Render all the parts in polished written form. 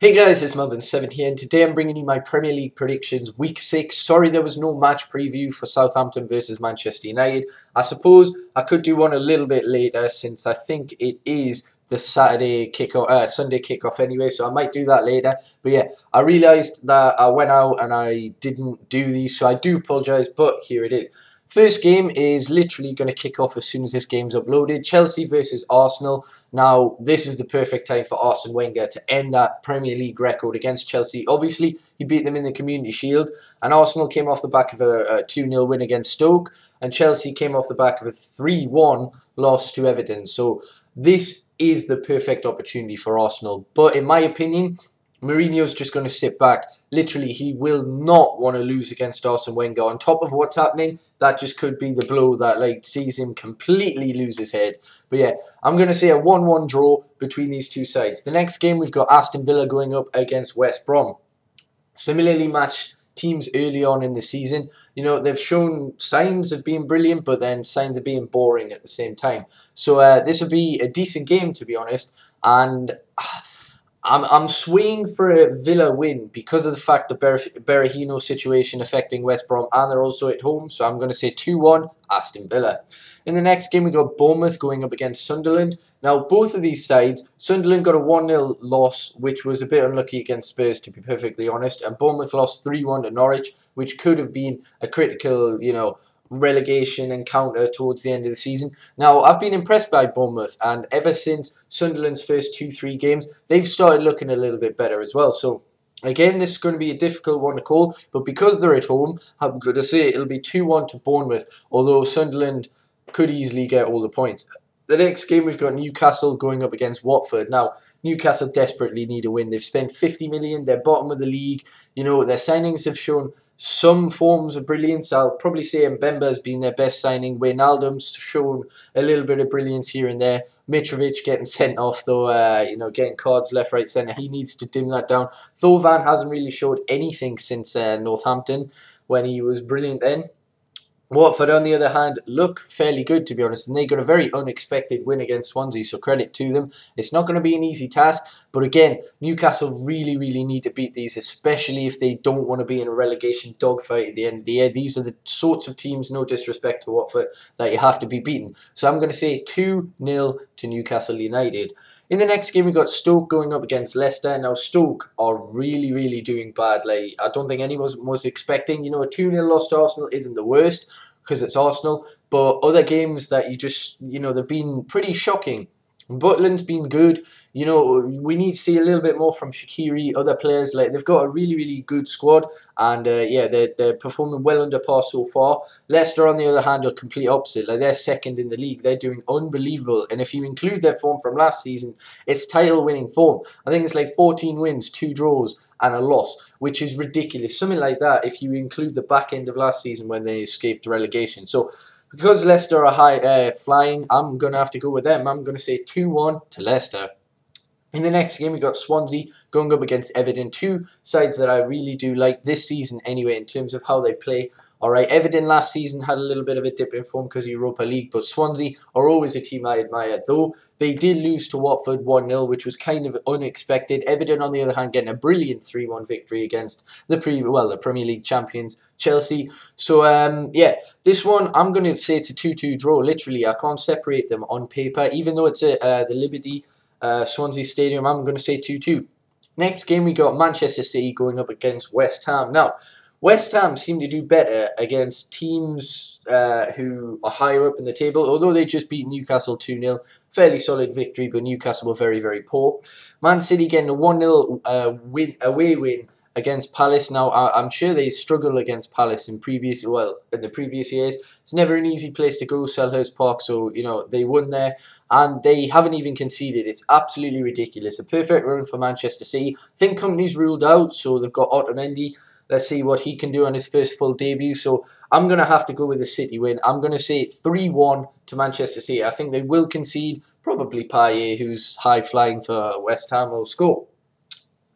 Hey guys, it's Melvin7 here, and today I'm bringing you my Premier League predictions week 6. Sorry there was no match preview for Southampton versus Manchester United. I suppose I could do one a little bit later since I think it is the Sunday kickoff anyway, so I might do that later. But yeah, I realised that I went out and I didn't do these, so I do apologise, but here it is. First game is literally going to kick off as soon as this game's uploaded. Chelsea versus Arsenal. Now, this is the perfect time for Arsene Wenger to end that Premier League record against Chelsea. Obviously, he beat them in the Community Shield, and Arsenal came off the back of a 2-0 win against Stoke, and Chelsea came off the back of a 3-1 loss to Everton. So, this is the perfect opportunity for Arsenal. But in my opinion, Mourinho's just going to sit back. Literally, he will not want to lose against Arsene Wenger. On top of what's happening, that just could be the blow that sees him completely lose his head. But yeah, I'm going to say a 1-1 draw between these two sides. The next game, we've got Aston Villa going up against West Brom. Similarly matched teams early on in the season. You know, they've shown signs of being brilliant, but then signs of being boring at the same time. So this will be a decent game, to be honest. And I'm swaying for a Villa win because of the fact the Berahino situation affecting West Brom, and they're also at home, so I'm going to say 2-1 Aston Villa. In the next game, we got Bournemouth going up against Sunderland. Now, both of these sides, Sunderland got a 1-0 loss, which was a bit unlucky against Spurs, to be perfectly honest, and Bournemouth lost 3-1 to Norwich, which could have been a critical, relegation encounter towards the end of the season. Now, I've been impressed by Bournemouth, and ever since Sunderland's first 2-3 games, they've started looking a little bit better as well. So, again, this is going to be a difficult one to call, but because they're at home, I'm going to say it'll be 2-1 to Bournemouth, although Sunderland could easily get all the points. The next game, we've got Newcastle going up against Watford. Now, Newcastle desperately need a win. They've spent 50 million. They're bottom of the league. You know, their signings have shown some forms of brilliance. I'll probably say Mbemba's been their best signing. Wijnaldum's shown a little bit of brilliance here and there. Mitrovic getting sent off, though, getting cards left, right, centre. He needs to dim that down. Thauvin hasn't really showed anything since Northampton when he was brilliant then. Watford, on the other hand, look fairly good, to be honest, and they got a very unexpected win against Swansea, so credit to them. It's not going to be an easy task, but again, Newcastle really, really need to beat these, especially if they don't want to be in a relegation dogfight at the end of the year. These are the sorts of teams, no disrespect to Watford, that you have to be beaten. So I'm going to say 2-0 to Newcastle United. In the next game, we got Stoke going up against Leicester. Now, Stoke are really, really doing bad. I don't think anyone was expecting. A 2-0 loss to Arsenal isn't the worst because it's Arsenal. But other games that they've been pretty shocking. Butland's been good. We need to see a little bit more from Shaqiri, other players. They've got a really, really good squad, and they're performing well under par so far. Leicester, on the other hand, are complete opposite. They're second in the league. They're doing unbelievable, and if you include their form from last season, it's title-winning form. I think it's 14 wins, 2 draws, and a loss, which is ridiculous. Something like that if you include the back end of last season when they escaped relegation. So, because Leicester are high flying, I'm going to have to go with them. I'm going to say 2-1 to Leicester. In the next game, we got Swansea going up against Everton. Two sides that I really do like this season anyway in terms of how they play. Alright, Everton last season had a little bit of a dip in form because of Europa League, but Swansea are always a team I admire. Though they did lose to Watford 1-0, which was kind of unexpected. Everton, on the other hand, getting a brilliant 3-1 victory against the Premier League champions, Chelsea. So, this one, I'm going to say it's a 2-2 draw. Literally, I can't separate them on paper, even though it's the Liberty Swansea Stadium. I'm going to say 2-2. Next game, we got Manchester City going up against West Ham. Now, West Ham seem to do better against teams who are higher up in the table, although they just beat Newcastle 2-0. Fairly solid victory, but Newcastle were very, very poor. Man City getting a 1-0 away win against Palace. Now, I'm sure they struggled against Palace in the previous years. It's never an easy place to go, Selhurst Park, so, they won there, and they haven't even conceded. It's absolutely ridiculous. A perfect run for Manchester City. I think Company's ruled out, so they've got Otamendi. Let's see what he can do on his first full debut. So, I'm going to have to go with the City win. I'm going to say 3-1 to Manchester City. I think they will concede. Probably Payet, who's high-flying for West Ham, will score.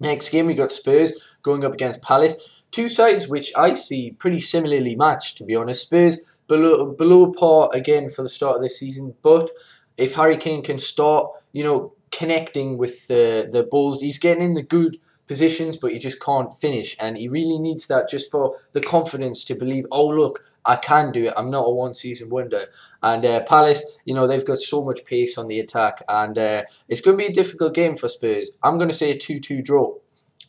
Next game, we got Spurs going up against Palace. Two sides which I see pretty similarly matched, to be honest. Spurs below par again for the start of this season, but if Harry Kane can start, connecting with the balls. He's getting in the good positions, but he just can't finish, and he really needs that just for the confidence to believe, oh look, I can do it, I'm not a one-season wonder. And Palace, you know, they've got so much pace on the attack, and it's going to be a difficult game for Spurs. I'm going to say a 2-2 draw.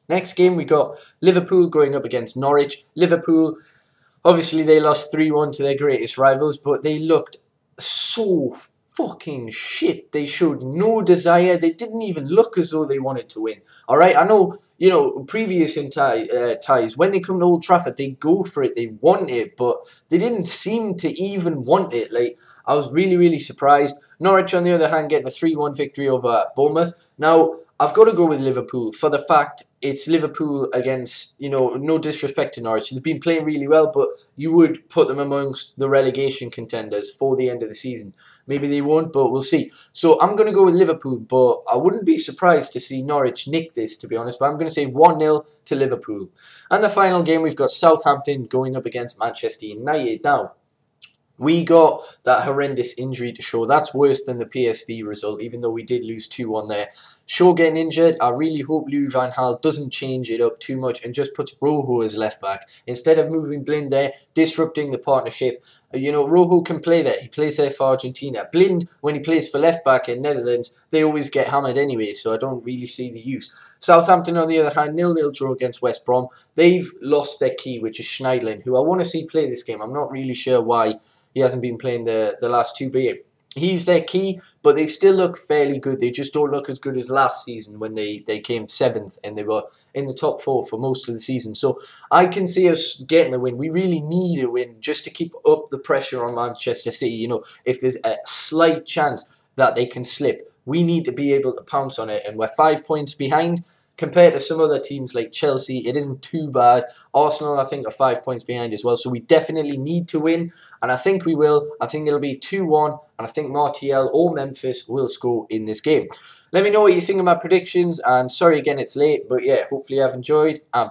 Next game, we got Liverpool going up against Norwich. Liverpool, obviously they lost 3-1 to their greatest rivals, but they looked so fucking shit. They showed no desire. They didn't even look as though they wanted to win. All right, I know, you know, previous in ties, when they come to Old Trafford, they go for it, they want it, but they didn't seem to even want it. Like, I was really, really surprised. Norwich, on the other hand, getting a 3-1 victory over Bournemouth. Now, I've got to go with Liverpool for the fact it's Liverpool against, you know, no disrespect to Norwich. They've been playing really well, but you would put them amongst the relegation contenders for the end of the season. Maybe they won't, but we'll see. So I'm going to go with Liverpool, but I wouldn't be surprised to see Norwich nick this, to be honest. But I'm going to say 1-0 to Liverpool. And the final game, we've got Southampton going up against Manchester United. Now, we got that horrendous injury to Shaw. That's worse than the PSV result, even though we did lose 2-1 there. Shaw getting injured. I really hope Louis van Gaal doesn't change it up too much and just puts Rojo as left back. Instead of moving Blind there, disrupting the partnership. You know, Rojo can play there. He plays there for Argentina. Blind, when he plays for left back in Netherlands, they always get hammered anyway, so I don't really see the use. Southampton, on the other hand, 0-0 draw against West Brom. They've lost their key, which is Schneiderlin, who I want to see play this game. I'm not really sure why he hasn't been playing the last two, but he's their key, but they still look fairly good. They just don't look as good as last season when they came 7th and they were in the top 4 for most of the season. So I can see us getting a win. We really need a win just to keep up the pressure on Manchester City. You know, if there's a slight chance that they can slip, we need to be able to pounce on it. And we're 5 points behind. Compared to some other teams like Chelsea, it isn't too bad. Arsenal, I think, are 5 points behind as well. So we definitely need to win. And I think we will. I think it'll be 2-1. And I think Martial or Memphis will score in this game. Let me know what you think of my predictions. And sorry again, it's late. But yeah, hopefully you have enjoyed. And